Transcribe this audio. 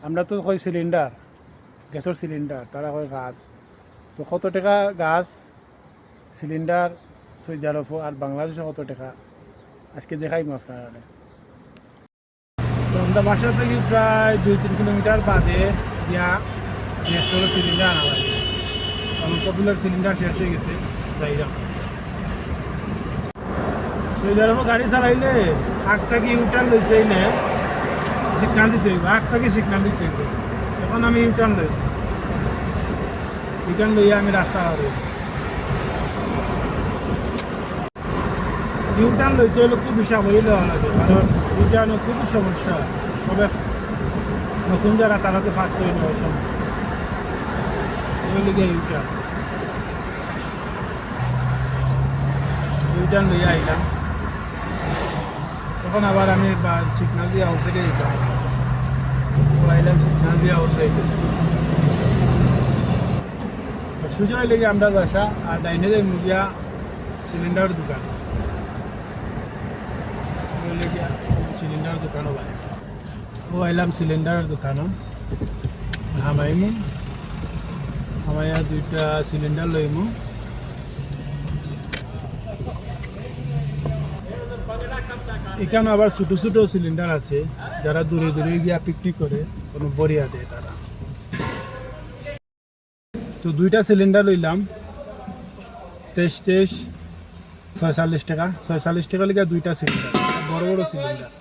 আমরা তো কই সিলিন্ডার, গ্যাসের সিলিন্ডার, তারা কয় গাছ। তো কত টাকা গাছ সিলিন্ডার সৌদি আরব আর বাংলাদেশে কত টাকা আজকে দেখাইমু আপনারা। তো আমরা বাসা থেকে প্রায় 2-3 কিলোমিটার বাদে গিয়া গ্যাসের সিলিন্ডার আনা লাগে, কারণ পপুলার সিলিন্ডার শেষ হয়ে গেছে যাইলাম। সৌদি আরব গাড়ি চালাইলে আগ থাকি ইউটার্ন লইতে হইলে সিগনাল দিতে হইব, আগ থাকি সিগনাল দিতে হইব। এখন আমি ইউটার্ন লই, ইউটার্ন লইয়া আমি রাস্তা পার হই। ইউটার্ন লইতে হলে খুব হিসাব হয়ে লওয়া লাগে, কারণ ইউটার্নে খুবই সমস্যা। সবে নতুন যারা তারা তো ফার্স্ট হয়ে নেওয়ার সময় লিগে ইউটার্ন লইয়া আইলাম। তখন আবার আমি সিগনাল দিয়ে আউটসাইডে যেতাম, আইলাম সিগনাল দিয়ে আউটসাইডে। সুজয় লেগে আমরা বাসা আর ডাইনে যাই মুগিয়া সিলিন্ডার দোকান, সিলিন্ডার দোকানও ভাই ও আইলাম সিলিন্ডার দোকানও হামাইমু, হামাইয়া 2টা সিলিন্ডার লইমু। এখানে আবার ছোটো ছোটো সিলিন্ডার আছে, যারা দূরে দূরে গিয়া পিকনিক করে কোনো বরিয়া দেয় তারা। তো 2টা সিলিন্ডার লইলাম 23-46 টাকা, 46 টাকা লিখা 2টা সিলিন্ডার, বড় বড় সিলিন্ডার।